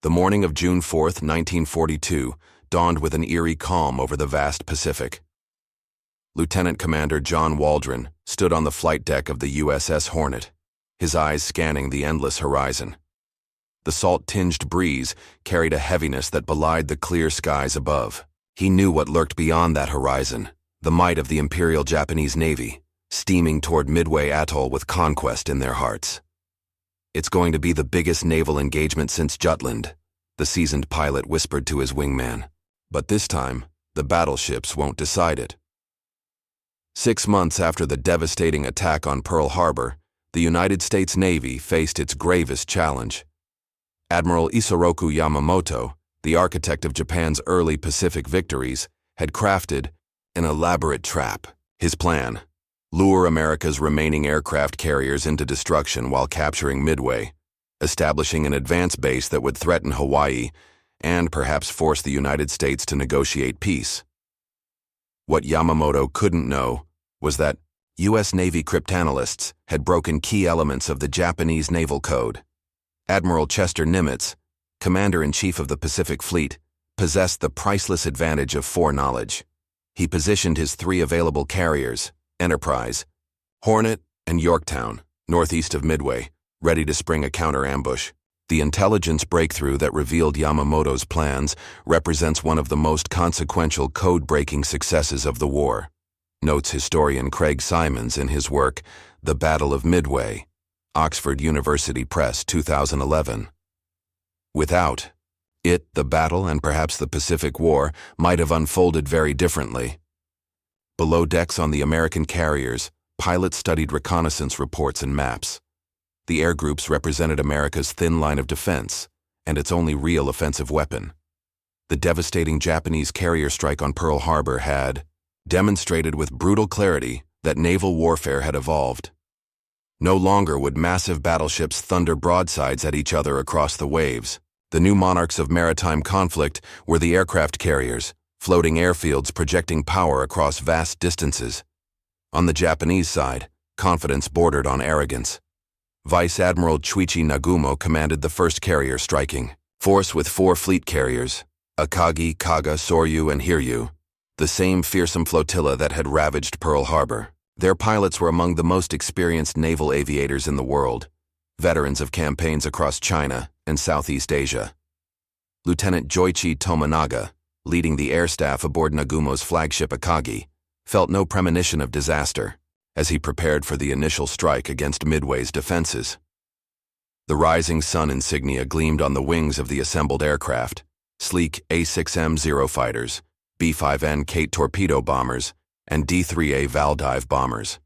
The morning of June 4th, 1942, dawned with an eerie calm over the vast Pacific. Lieutenant Commander John Waldron stood on the flight deck of the USS Hornet, his eyes scanning the endless horizon. The salt-tinged breeze carried a heaviness that belied the clear skies above. He knew what lurked beyond that horizon, the might of the Imperial Japanese Navy, steaming toward Midway Atoll with conquest in their hearts. "It's going to be the biggest naval engagement since Jutland," the seasoned pilot whispered to his wingman. "But this time, the battleships won't decide it." 6 months after the devastating attack on Pearl Harbor, the United States Navy faced its gravest challenge. Admiral Isoroku Yamamoto, the architect of Japan's early Pacific victories, had crafted an elaborate trap. His plan: lure America's remaining aircraft carriers into destruction while capturing Midway, establishing an advance base that would threaten Hawaii and perhaps force the United States to negotiate peace. What Yamamoto couldn't know was that U.S. Navy cryptanalysts had broken key elements of the Japanese Naval Code. Admiral Chester Nimitz, Commander-in-Chief of the Pacific Fleet, possessed the priceless advantage of foreknowledge. He positioned his 3 available carriers, Enterprise, Hornet, and Yorktown, northeast of Midway, ready to spring a counter-ambush. The intelligence breakthrough that revealed Yamamoto's plans represents one of the most consequential code-breaking successes of the war, notes historian Craig Simons in his work, The Battle of Midway, Oxford University Press, 2011. Without it, the battle and perhaps the Pacific War might have unfolded very differently. Below decks on the American carriers, pilots studied reconnaissance reports and maps. The air groups represented America's thin line of defense and its only real offensive weapon. The devastating Japanese carrier strike on Pearl Harbor had demonstrated with brutal clarity that naval warfare had evolved. No longer would massive battleships thunder broadsides at each other across the waves. The new monarchs of maritime conflict were the aircraft carriers, floating airfields projecting power across vast distances. On the Japanese side, confidence bordered on arrogance. Vice Admiral Chuichi Nagumo commanded the first carrier striking force with 4 fleet carriers, Akagi, Kaga, Soryu, and Hiryu, the same fearsome flotilla that had ravaged Pearl Harbor. Their pilots were among the most experienced naval aviators in the world, veterans of campaigns across China and Southeast Asia. Lieutenant Joichi Tominaga, leading the air staff aboard Nagumo's flagship Akagi, felt no premonition of disaster as he prepared for the initial strike against Midway's defenses. The rising sun insignia gleamed on the wings of the assembled aircraft, sleek A-6M Zero fighters, B-5N Kate torpedo bombers, and D-3A Valdive bombers.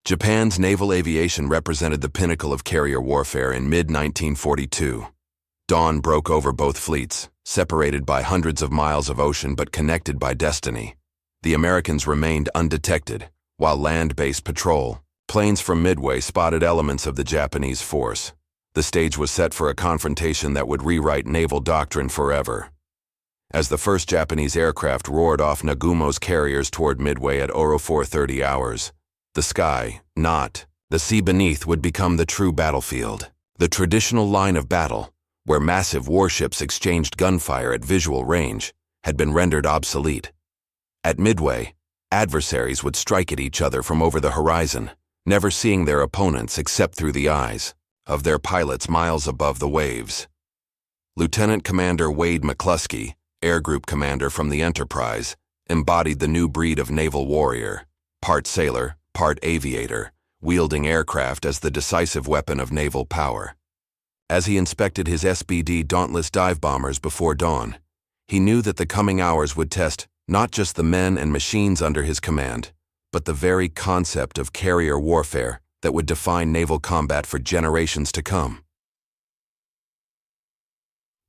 Japan's naval aviation represented the pinnacle of carrier warfare in mid-1942. Dawn broke over both fleets, separated by hundreds of miles of ocean but connected by destiny. The Americans remained undetected, while land-based patrol planes from Midway spotted elements of the Japanese force. The stage was set for a confrontation that would rewrite naval doctrine forever. As the first Japanese aircraft roared off Nagumo's carriers toward Midway at 0430 hours, the sky, not the sea beneath, would become the true battlefield. The traditional line of battle, where massive warships exchanged gunfire at visual range, had been rendered obsolete. At Midway, adversaries would strike at each other from over the horizon, never seeing their opponents except through the eyes of their pilots miles above the waves. Lieutenant Commander Wade McCluskey, Air Group Commander from the Enterprise, embodied the new breed of naval warrior, part sailor, part aviator, wielding aircraft as the decisive weapon of naval power. As he inspected his SBD Dauntless dive bombers before dawn, he knew that the coming hours would test not just the men and machines under his command, but the very concept of carrier warfare that would define naval combat for generations to come.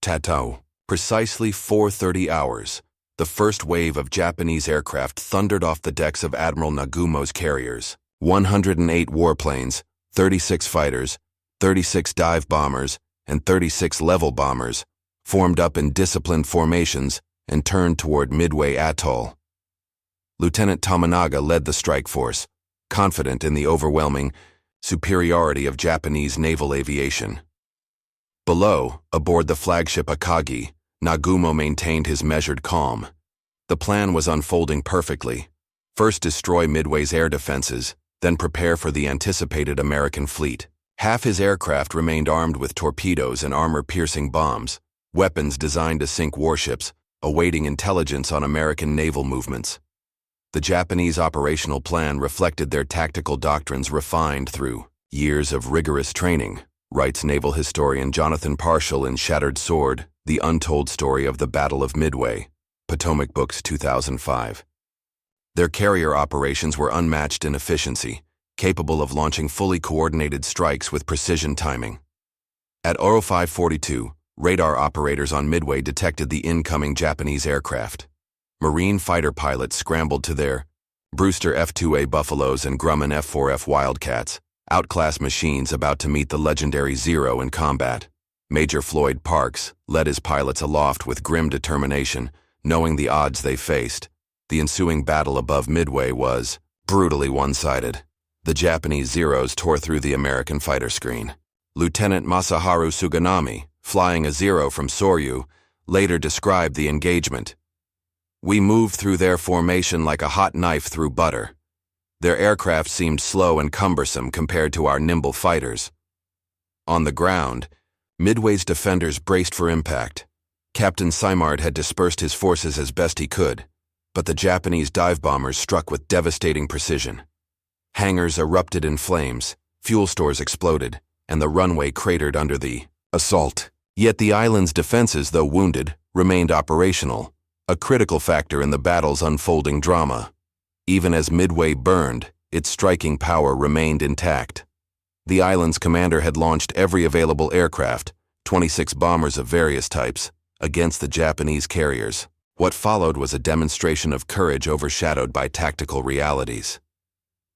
Tatao. Precisely 4:30 hours, the first wave of Japanese aircraft thundered off the decks of Admiral Nagumo's carriers. 108 warplanes, 36 fighters, 36 dive bombers, and 36 level bombers formed up in disciplined formations and turned toward Midway Atoll. Lieutenant Tominaga led the strike force, confident in the overwhelming superiority of Japanese naval aviation. Below, aboard the flagship Akagi, Nagumo maintained his measured calm. The plan was unfolding perfectly. First destroy Midway's air defenses, then prepare for the anticipated American fleet. Half his aircraft remained armed with torpedoes and armor-piercing bombs, weapons designed to sink warships, awaiting intelligence on American naval movements. The Japanese operational plan reflected their tactical doctrines refined through years of rigorous training, writes naval historian Jonathan Parshall in Shattered Sword, The Untold Story of the Battle of Midway, Potomac Books 2005. Their carrier operations were unmatched in efficiency, capable of launching fully coordinated strikes with precision timing. At 0542, radar operators on Midway detected the incoming Japanese aircraft. Marine fighter pilots scrambled to their Brewster F-2A Buffaloes and Grumman F-4F Wildcats, outclassed machines about to meet the legendary Zero in combat. Major Floyd Parks led his pilots aloft with grim determination, knowing the odds they faced. The ensuing battle above Midway was brutally one-sided. The Japanese Zeros tore through the American fighter screen. Lieutenant Masaharu Suganami, flying a Zero from Soryu, later described the engagement. "We moved through their formation like a hot knife through butter. Their aircraft seemed slow and cumbersome compared to our nimble fighters." On the ground, Midway's defenders braced for impact. Captain Simard had dispersed his forces as best he could, but the Japanese dive bombers struck with devastating precision. Hangars erupted in flames, fuel stores exploded, and the runway cratered under the assault. Yet the island's defenses, though wounded, remained operational, a critical factor in the battle's unfolding drama. Even as Midway burned, its striking power remained intact. The island's commander had launched every available aircraft, 26 bombers of various types, against the Japanese carriers. What followed was a demonstration of courage overshadowed by tactical realities.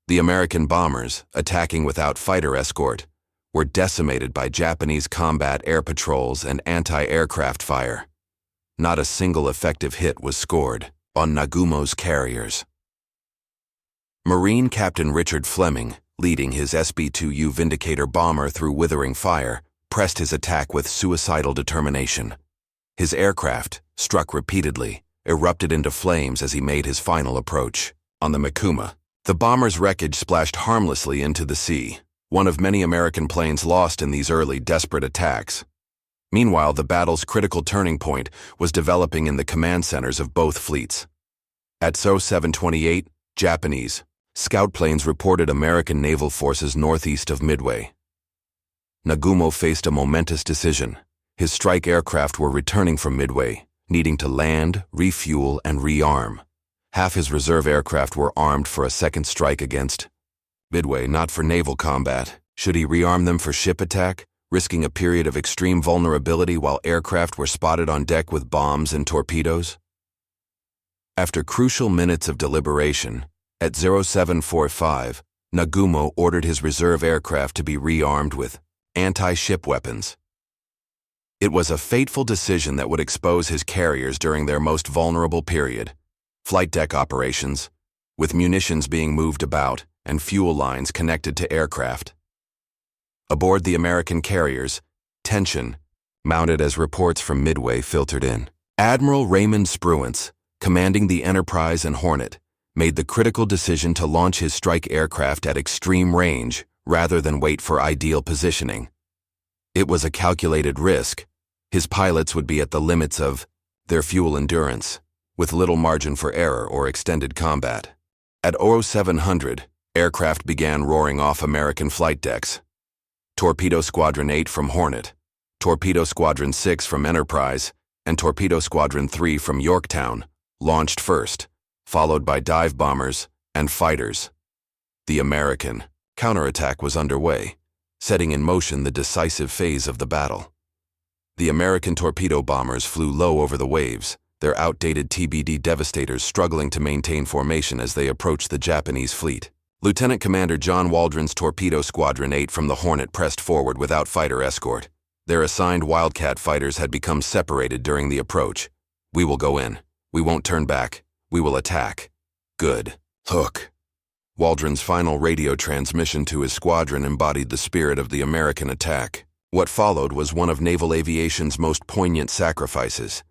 The American bombers, attacking without fighter escort, were decimated by Japanese combat air patrols and anti-aircraft fire. Not a single effective hit was scored on Nagumo's carriers. Marine Captain Richard Fleming, leading his SB-2U Vindicator bomber through withering fire, pressed his attack with suicidal determination. His aircraft, struck repeatedly, erupted into flames as he made his final approach. On the Mikuma, the bomber's wreckage splashed harmlessly into the sea, one of many American planes lost in these early desperate attacks. Meanwhile, the battle's critical turning point was developing in the command centers of both fleets. At SO 728, Japanese scout planes reported American naval forces northeast of Midway. Nagumo faced a momentous decision. His strike aircraft were returning from Midway, needing to land, refuel, and rearm. Half his reserve aircraft were armed for a second strike against Midway, not for naval combat. Should he rearm them for ship attack, risking a period of extreme vulnerability while aircraft were spotted on deck with bombs and torpedoes? After crucial minutes of deliberation, at 0745, Nagumo ordered his reserve aircraft to be rearmed with anti-ship weapons. It was a fateful decision that would expose his carriers during their most vulnerable period, flight deck operations, with munitions being moved about and fuel lines connected to aircraft. Aboard the American carriers, tension mounted as reports from Midway filtered in. Admiral Raymond Spruance, commanding the Enterprise and Hornet, made the critical decision to launch his strike aircraft at extreme range rather than wait for ideal positioning. It was a calculated risk. His pilots would be at the limits of their fuel endurance, with little margin for error or extended combat. At 0700, aircraft began roaring off American flight decks. Torpedo Squadron 8 from Hornet, Torpedo Squadron 6 from Enterprise, and Torpedo Squadron 3 from Yorktown launched first, followed by dive bombers and fighters. The American counterattack was underway, setting in motion the decisive phase of the battle. The American torpedo bombers flew low over the waves, their outdated TBD Devastators struggling to maintain formation as they approached the Japanese fleet. Lieutenant Commander John Waldron's Torpedo Squadron 8 from the Hornet pressed forward without fighter escort. Their assigned Wildcat fighters had become separated during the approach. "We will go in. We won't turn back. We will attack." "Good. Hook." Waldron's final radio transmission to his squadron embodied the spirit of the American attack. What followed was one of naval aviation's most poignant sacrifices.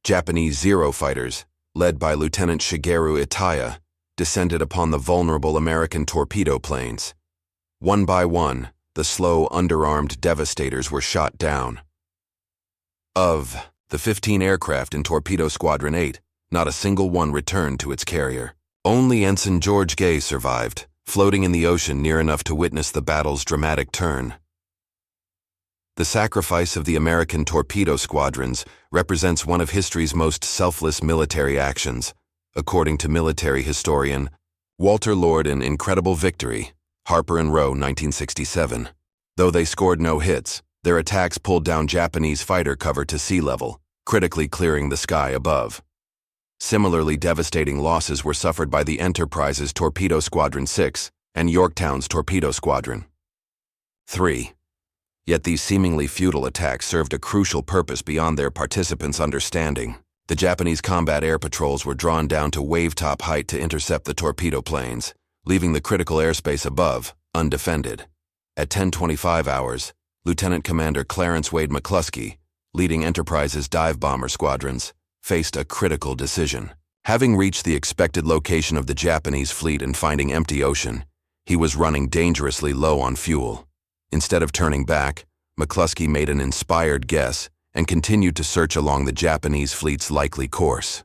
Japanese Zero fighters, led by Lieutenant Shigeru Itaya, descended upon the vulnerable American torpedo planes. One by one, the slow, underarmed devastators were shot down. Of the 15 aircraft in Torpedo Squadron 8, not a single one returned to its carrier. Only Ensign George Gay survived, floating in the ocean near enough to witness the battle's dramatic turn. The sacrifice of the American torpedo squadrons represents one of history's most selfless military actions, according to military historian Walter Lord in Incredible Victory, Harper and Row, 1967. Though they scored no hits, their attacks pulled down Japanese fighter cover to sea level, critically clearing the sky above. Similarly devastating losses were suffered by the Enterprise's Torpedo Squadron 6 and Yorktown's Torpedo Squadron 3. Yet these seemingly futile attacks served a crucial purpose beyond their participants' understanding. The Japanese combat air patrols were drawn down to wave-top height to intercept the torpedo planes, leaving the critical airspace above undefended. At 10:25 hours, Lieutenant Commander Clarence Wade McCluskey, leading Enterprise's dive bomber squadrons, faced a critical decision. Having reached the expected location of the Japanese fleet and finding empty ocean, he was running dangerously low on fuel. Instead of turning back, McCluskey made an inspired guess and continued to search along the Japanese fleet's likely course.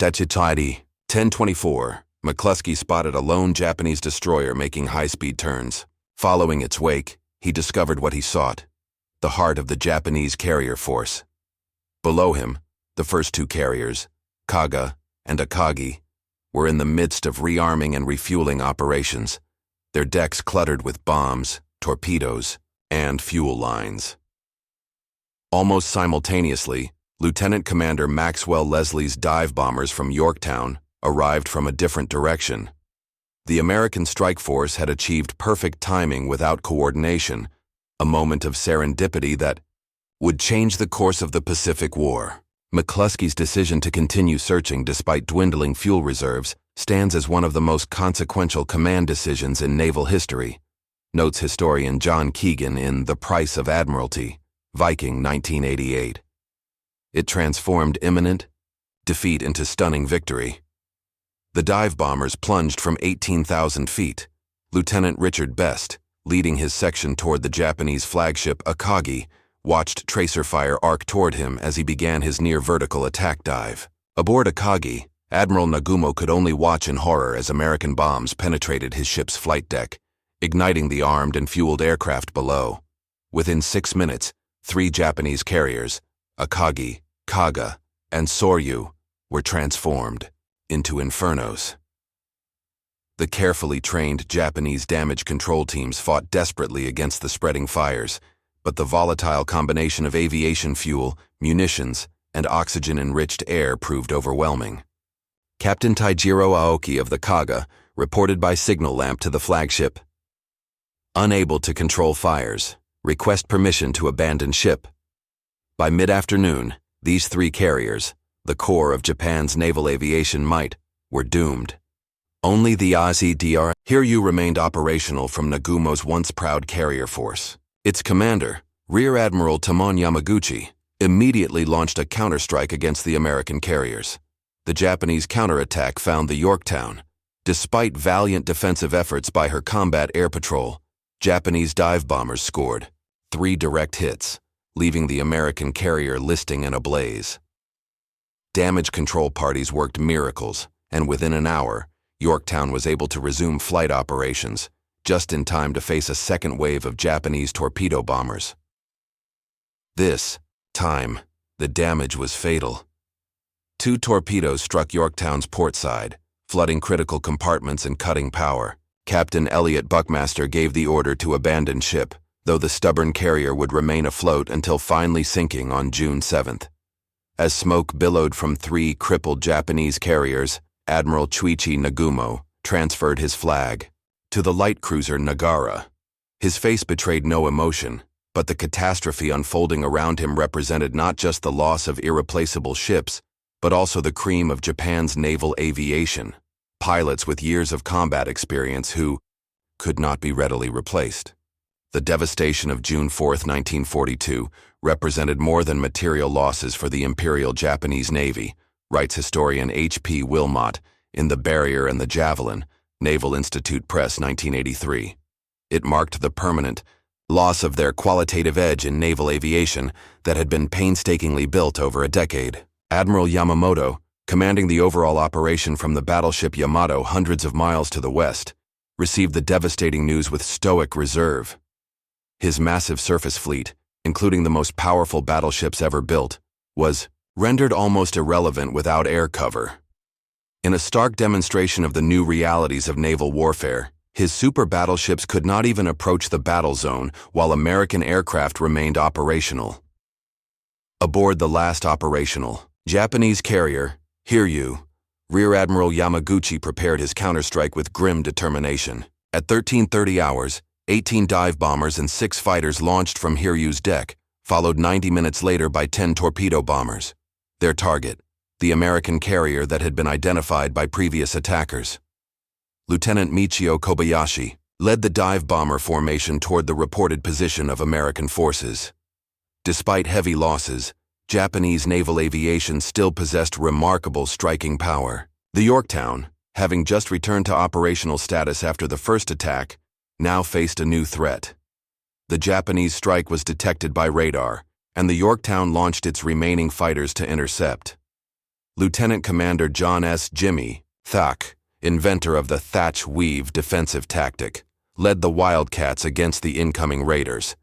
Dachitide, 10:24, McCluskey spotted a lone Japanese destroyer making high-speed turns. Following its wake, he discovered what he sought, the heart of the Japanese carrier force. Below him, the first two carriers, Kaga and Akagi, were in the midst of rearming and refueling operations, their decks cluttered with bombs, torpedoes, and fuel lines. Almost simultaneously, Lieutenant Commander Maxwell Leslie's dive bombers from Yorktown arrived from a different direction. The American strike force had achieved perfect timing without coordination, a moment of serendipity that would change the course of the Pacific War. McCluskey's decision to continue searching despite dwindling fuel reserves stands as one of the most consequential command decisions in naval history, notes historian John Keegan in The Price of Admiralty, Viking, 1988. It transformed imminent defeat into stunning victory. The dive bombers plunged from 18,000 feet. Lieutenant Richard Best, leading his section toward the Japanese flagship Akagi, watched tracer fire arc toward him as he began his near-vertical attack dive. Aboard Akagi, Admiral Nagumo could only watch in horror as American bombs penetrated his ship's flight deck, igniting the armed and fueled aircraft below. Within 6 minutes, 3 Japanese carriers, Akagi, Kaga, and Soryu, were transformed into infernos. The carefully trained Japanese damage control teams fought desperately against the spreading fires, but the volatile combination of aviation fuel, munitions, and oxygen-enriched air proved overwhelming. Captain Taijiro Aoki of the Kaga reported by signal lamp to the flagship. Unable to control fires, request permission to abandon ship. By mid-afternoon, these 3 carriers, the core of Japan's naval aviation might, were doomed. Only the Azi-Dr. Hiryu remained operational from Nagumo's once proud carrier force. Its commander, Rear Admiral Tamon Yamaguchi, immediately launched a counterstrike against the American carriers. The Japanese counterattack found the Yorktown. Despite valiant defensive efforts by her combat air patrol, Japanese dive bombers scored 3 direct hits, leaving the American carrier listing in a blaze. Damage control parties worked miracles, and within an hour, Yorktown was able to resume flight operations, just in time to face a second wave of Japanese torpedo bombers. This time, the damage was fatal. 2 torpedoes struck Yorktown's port side, flooding critical compartments and cutting power. Captain Elliot Buckmaster gave the order to abandon ship, though the stubborn carrier would remain afloat until finally sinking on June 7th. As smoke billowed from 3 crippled Japanese carriers, Admiral Chuichi Nagumo transferred his flag to the light cruiser Nagara. His face betrayed no emotion, but the catastrophe unfolding around him represented not just the loss of irreplaceable ships, but also the cream of Japan's naval aviation, pilots with years of combat experience who could not be readily replaced. The devastation of June 4, 1942, represented more than material losses for the Imperial Japanese Navy, writes historian H.P. Wilmot in The Barrier and the Javelin, Naval Institute Press, 1983. It marked the permanent loss of their qualitative edge in naval aviation that had been painstakingly built over a decade. Admiral Yamamoto, commanding the overall operation from the battleship Yamato hundreds of miles to the west, received the devastating news with stoic reserve. His massive surface fleet, including the most powerful battleships ever built, was rendered almost irrelevant without air cover. In a stark demonstration of the new realities of naval warfare, his super battleships could not even approach the battle zone while American aircraft remained operational. Aboard the last operational Japanese carrier, Hiryu, Rear Admiral Yamaguchi prepared his counterstrike with grim determination. At 13:30 hours, 18 dive bombers and 6 fighters launched from Hiryu's deck, followed 90 minutes later by 10 torpedo bombers. Their target, the American carrier that had been identified by previous attackers. Lieutenant Michio Kobayashi led the dive bomber formation toward the reported position of American forces. Despite heavy losses, Japanese naval aviation still possessed remarkable striking power. The Yorktown, having just returned to operational status after the first attack, now faced a new threat. The Japanese strike was detected by radar, and the Yorktown launched its remaining fighters to intercept. Lieutenant Commander John S. Jimmy Thach, inventor of the thatch-weave defensive tactic, led the Wildcats against the incoming raiders.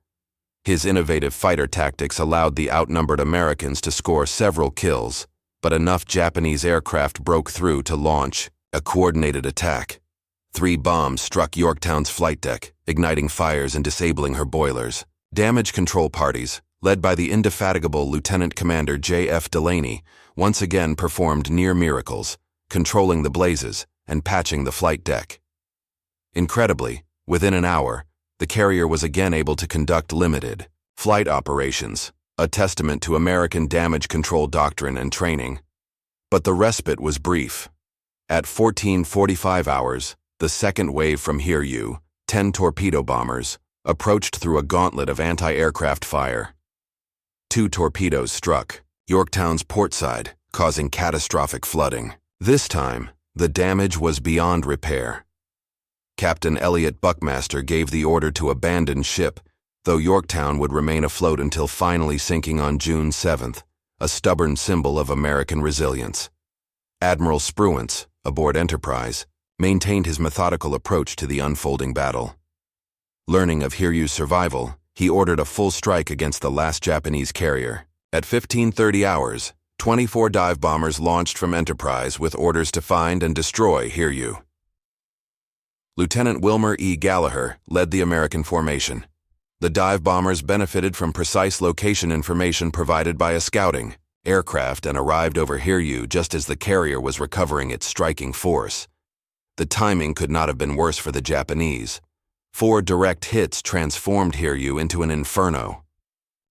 His innovative fighter tactics allowed the outnumbered Americans to score several kills, but enough Japanese aircraft broke through to launch a coordinated attack. 3 bombs struck Yorktown's flight deck, igniting fires and disabling her boilers. Damage control parties, led by the indefatigable Lieutenant Commander J.F. Delaney, once again performed near miracles, controlling the blazes and patching the flight deck. Incredibly, within an hour, the carrier was again able to conduct limited flight operations, a testament to American damage control doctrine and training. But the respite was brief. At 14:45 hours, the second wave from Hiryu, 10 torpedo bombers, approached through a gauntlet of anti-aircraft fire. 2 torpedoes struck Yorktown's port side, causing catastrophic flooding. This time, the damage was beyond repair. Captain Elliot Buckmaster gave the order to abandon ship, though Yorktown would remain afloat until finally sinking on June 7th, a stubborn symbol of American resilience. Admiral Spruance, aboard Enterprise, maintained his methodical approach to the unfolding battle. Learning of Hiryu's survival, he ordered a full strike against the last Japanese carrier. At 15:30 hours, 24 dive bombers launched from Enterprise with orders to find and destroy Hiryu. Lieutenant Wilmer E. Gallagher led the American formation. The dive bombers benefited from precise location information provided by a scouting aircraft and arrived over Hiryu just as the carrier was recovering its striking force. The timing could not have been worse for the Japanese. 4 direct hits transformed Hiryu into an inferno.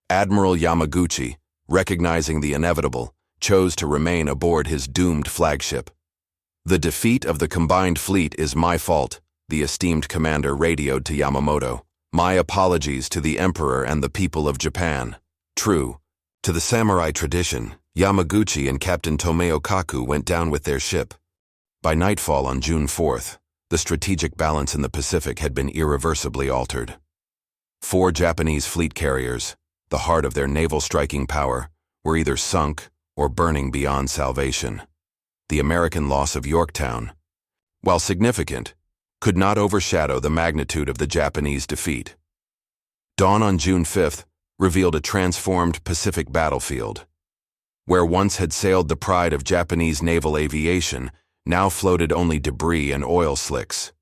Admiral Yamaguchi, recognizing the inevitable, chose to remain aboard his doomed flagship. "The defeat of the combined fleet is my fault," the esteemed commander radioed to Yamamoto. "My apologies to the Emperor and the people of Japan." True to the samurai tradition, Yamaguchi and Captain Tomeo Kaku went down with their ship. By nightfall on June 4th, the strategic balance in the Pacific had been irreversibly altered. 4 Japanese fleet carriers, the heart of their naval striking power, were either sunk or burning beyond salvation. The American loss of Yorktown, while significant, could not overshadow the magnitude of the Japanese defeat. Dawn on June 5th revealed a transformed Pacific battlefield. Where once had sailed the pride of Japanese naval aviation, now floated only debris and oil slicks.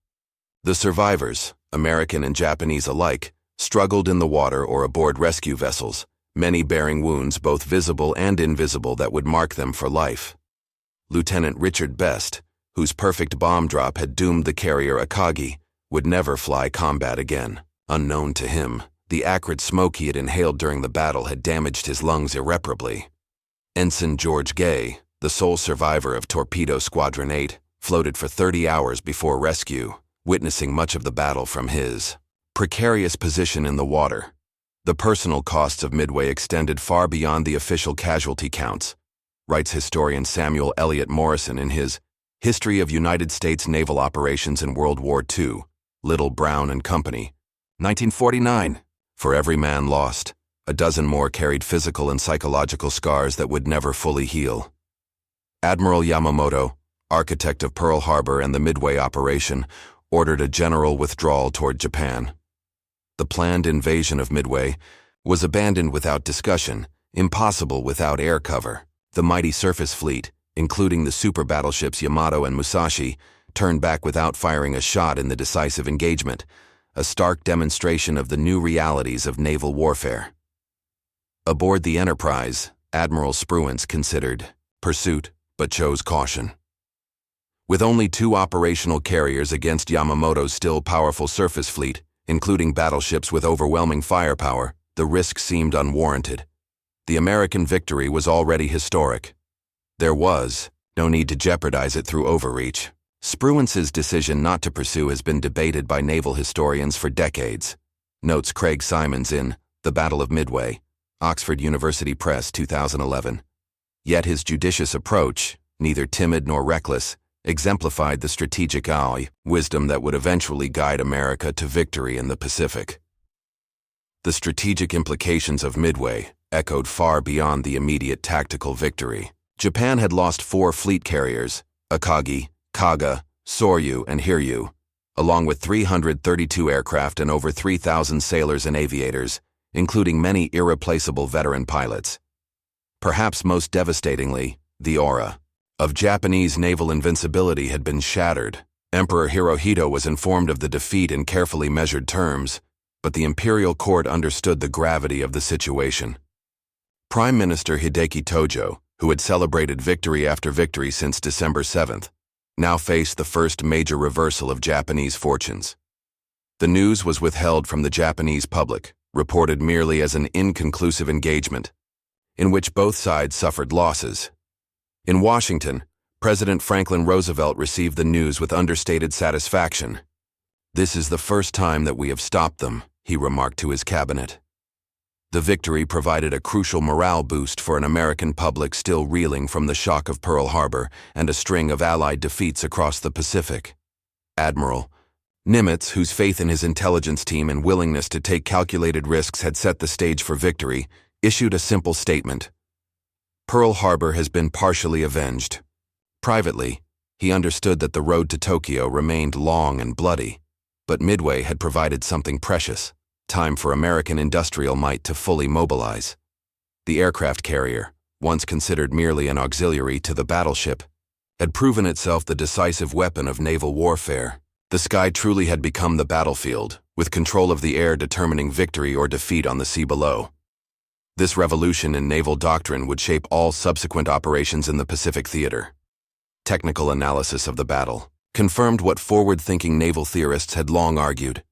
The survivors, American and Japanese alike, struggled in the water or aboard rescue vessels, many bearing wounds both visible and invisible that would mark them for life. Lieutenant Richard Best, whose perfect bomb drop had doomed the carrier Akagi, would never fly combat again. Unknown to him, the acrid smoke he had inhaled during the battle had damaged his lungs irreparably. Ensign George Gay, the sole survivor of Torpedo Squadron 8, floated for 30 hours before rescue, witnessing much of the battle from his Precarious position in the water. The personal costs of Midway extended far beyond the official casualty counts, writes historian Samuel Eliot Morrison in his History of United States Naval Operations in World War II, Little, Brown and Company, 1949. For every man lost, a dozen more carried physical and psychological scars that would never fully heal. Admiral Yamamoto, architect of Pearl Harbor and the Midway operation, ordered a general withdrawal toward Japan. The planned invasion of Midway was abandoned without discussion, impossible without air cover. The mighty surface fleet, including the super battleships Yamato and Musashi, turned back without firing a shot in the decisive engagement, a stark demonstration of the new realities of naval warfare. Aboard the Enterprise, Admiral Spruance considered pursuit, but chose caution. With only 2 operational carriers against Yamamoto's still powerful surface fleet, including battleships with overwhelming firepower, the risk seemed unwarranted. The American victory was already historic. There was no need to jeopardize it through overreach. Spruance's decision not to pursue has been debated by naval historians for decades, notes Craig Simons in The Battle of Midway, Oxford University Press, 2011. Yet his judicious approach, neither timid nor reckless, exemplified the strategic wisdom that would eventually guide America to victory in the Pacific. The strategic implications of Midway echoed far beyond the immediate tactical victory. Japan had lost 4 fleet carriers, Akagi, Kaga, Soryu, and Hiryu, along with 332 aircraft and over 3,000 sailors and aviators, including many irreplaceable veteran pilots. Perhaps most devastatingly, the aura of Japanese naval invincibility had been shattered. Emperor Hirohito was informed of the defeat in carefully measured terms, but the imperial court understood the gravity of the situation. Prime Minister Hideki Tojo, who had celebrated victory after victory since December 7th, now faced the first major reversal of Japanese fortunes. The news was withheld from the Japanese public, reported merely as an inconclusive engagement, in which both sides suffered losses. In Washington, President Franklin Roosevelt received the news with understated satisfaction. "This is the first time that we have stopped them," he remarked to his cabinet. The victory provided a crucial morale boost for an American public still reeling from the shock of Pearl Harbor and a string of Allied defeats across the Pacific. Admiral Nimitz, whose faith in his intelligence team and willingness to take calculated risks had set the stage for victory, issued a simple statement: "Pearl Harbor has been partially avenged." Privately, he understood that the road to Tokyo remained long and bloody, but Midway had provided something precious: time for American industrial might to fully mobilize. The aircraft carrier, once considered merely an auxiliary to the battleship, had proven itself the decisive weapon of naval warfare. The sky truly had become the battlefield, with control of the air determining victory or defeat on the sea below. This revolution in naval doctrine would shape all subsequent operations in the Pacific theater. Technical analysis of the battle confirmed what forward-thinking naval theorists had long argued.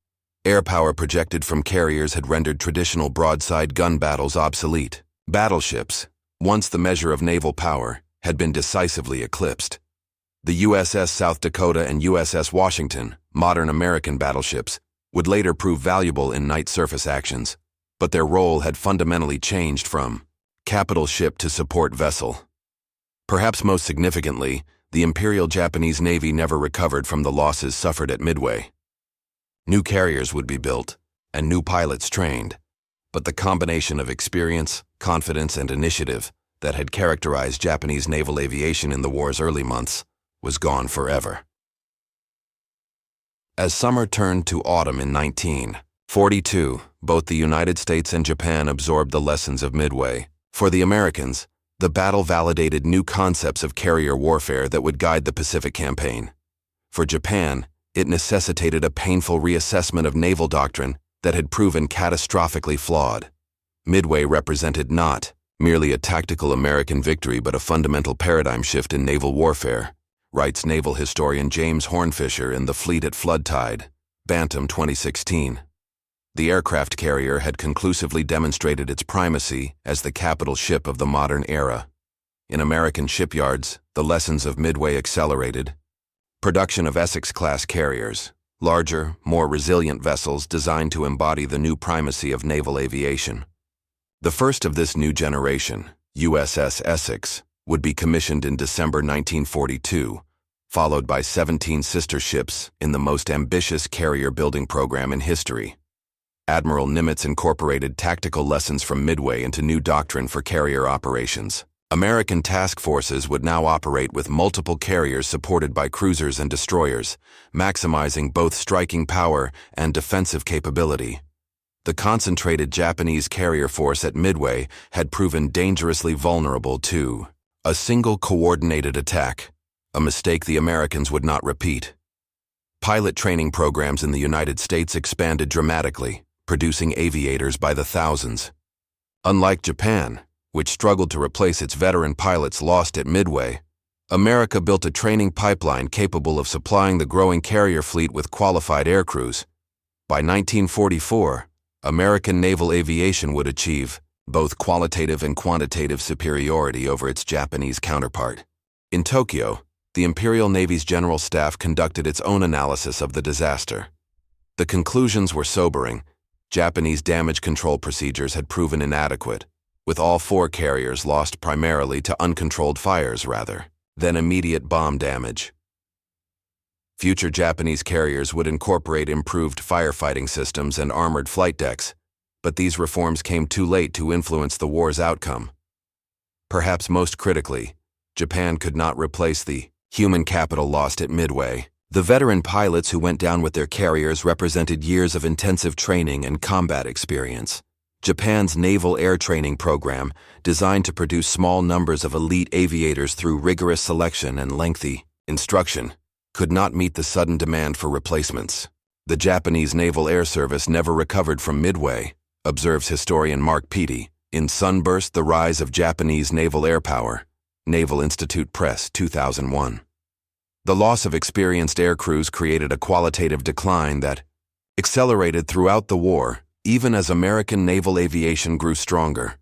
Air power projected from carriers had rendered traditional broadside gun battles obsolete. Battleships, once the measure of naval power, had been decisively eclipsed. The USS South Dakota and USS Washington, modern American battleships, would later prove valuable in night surface actions, but their role had fundamentally changed from capital ship to support vessel. Perhaps most significantly, the Imperial Japanese Navy never recovered from the losses suffered at Midway. New carriers would be built, and new pilots trained, but the combination of experience, confidence, and initiative that had characterized Japanese naval aviation in the war's early months was gone forever. As summer turned to autumn in 1942, both the United States and Japan absorbed the lessons of Midway. For the Americans, the battle validated new concepts of carrier warfare that would guide the Pacific campaign. For Japan, it necessitated a painful reassessment of naval doctrine that had proven catastrophically flawed. Midway represented not merely a tactical American victory but a fundamental paradigm shift in naval warfare, writes naval historian James Hornfisher in The Fleet at Flood Tide, Bantam 2016. The aircraft carrier had conclusively demonstrated its primacy as the capital ship of the modern era. In American shipyards, the lessons of Midway accelerated. Production of Essex-class carriers, larger, more resilient vessels designed to embody the new primacy of naval aviation. The first of this new generation, USS Essex, would be commissioned in December 1942, followed by 17 sister ships in the most ambitious carrier building program in history. Admiral Nimitz incorporated tactical lessons from Midway into new doctrine for carrier operations. American task forces would now operate with multiple carriers supported by cruisers and destroyers, maximizing both striking power and defensive capability. The concentrated Japanese carrier force at Midway had proven dangerously vulnerable to a single coordinated attack, a mistake the Americans would not repeat. Pilot training programs in the United States expanded dramatically, producing aviators by the thousands. Unlike Japan, which struggled to replace its veteran pilots lost at Midway, America built a training pipeline capable of supplying the growing carrier fleet with qualified aircrews. By 1944, American naval aviation would achieve both qualitative and quantitative superiority over its Japanese counterpart. In Tokyo, the Imperial Navy's General Staff conducted its own analysis of the disaster. The conclusions were sobering. Japanese damage control procedures had proven inadequate, with all 4 carriers lost primarily to uncontrolled fires rather than immediate bomb damage. Future Japanese carriers would incorporate improved firefighting systems and armored flight decks, but these reforms came too late to influence the war's outcome. Perhaps most critically, Japan could not replace the human capital lost at Midway. The veteran pilots who went down with their carriers represented years of intensive training and combat experience. Japan's Naval Air Training Program, designed to produce small numbers of elite aviators through rigorous selection and lengthy instruction, could not meet the sudden demand for replacements. The Japanese Naval Air Service never recovered from Midway, observes historian Mark Peaty, in Sunburst: The Rise of Japanese Naval Air Power, Naval Institute Press, 2001. The loss of experienced air crews created a qualitative decline that accelerated throughout the war, even as American naval aviation grew stronger.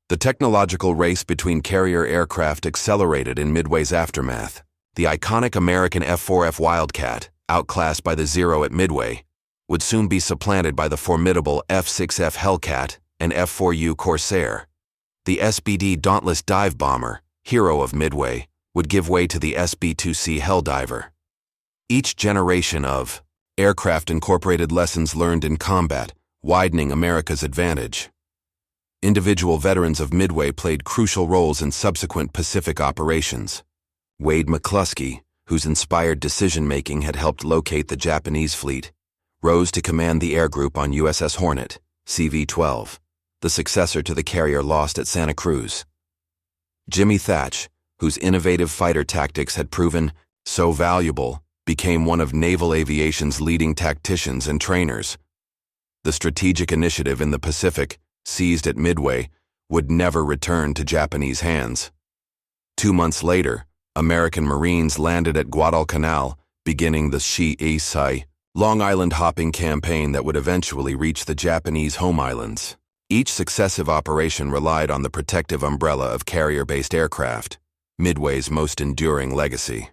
The technological race between carrier aircraft accelerated in Midway's aftermath. The iconic American F-4F Wildcat, outclassed by the Zero at Midway, would soon be supplanted by the formidable F-6F Hellcat and F-4U Corsair. The SBD Dauntless dive bomber, hero of Midway, would give way to the SB-2C Helldiver. Each generation of aircraft incorporated lessons learned in combat, widening America's advantage. Individual veterans of Midway played crucial roles in subsequent Pacific operations. Wade McCluskey, whose inspired decision-making had helped locate the Japanese fleet, rose to command the air group on USS Hornet, CV-12, the successor to the carrier lost at Santa Cruz. Jimmy Thatch, whose innovative fighter tactics had proven so valuable, became one of naval aviation's leading tacticians and trainers. The strategic initiative in the Pacific, seized at Midway, would never return to Japanese hands. 2 months later, American Marines landed at Guadalcanal, beginning the Shiisai, Long Island hopping campaign that would eventually reach the Japanese home islands. Each successive operation relied on the protective umbrella of carrier-based aircraft, Midway's most enduring legacy.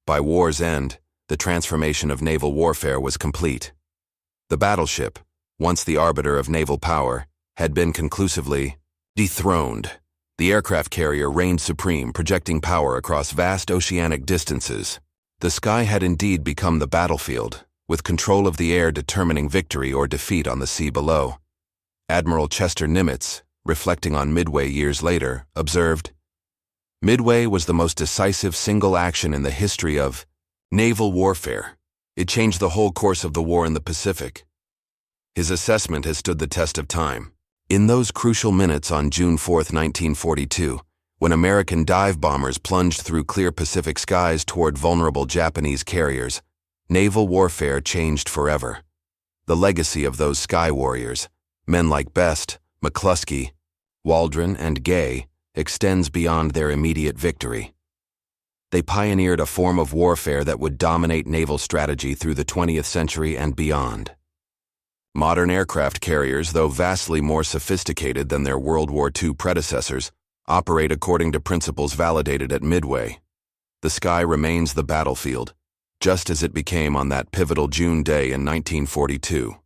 By war's end, the transformation of naval warfare was complete. The battleship, once the arbiter of naval power, had been conclusively dethroned. The aircraft carrier reigned supreme, projecting power across vast oceanic distances. The sky had indeed become the battlefield, with control of the air determining victory or defeat on the sea below. Admiral Chester Nimitz, reflecting on Midway years later, observed, "Midway was the most decisive single action in the history of naval warfare. It changed the whole course of the war in the Pacific." His assessment has stood the test of time. In those crucial minutes on June 4, 1942, when American dive bombers plunged through clear Pacific skies toward vulnerable Japanese carriers, naval warfare changed forever. The legacy of those sky warriors, men like Best, McCluskey, Waldron, and Gay, extends beyond their immediate victory. They pioneered a form of warfare that would dominate naval strategy through the 20th century and beyond. Modern aircraft carriers, though vastly more sophisticated than their World War II predecessors, operate according to principles validated at Midway. The sky remains the battlefield. just as it became on that pivotal June day in 1942.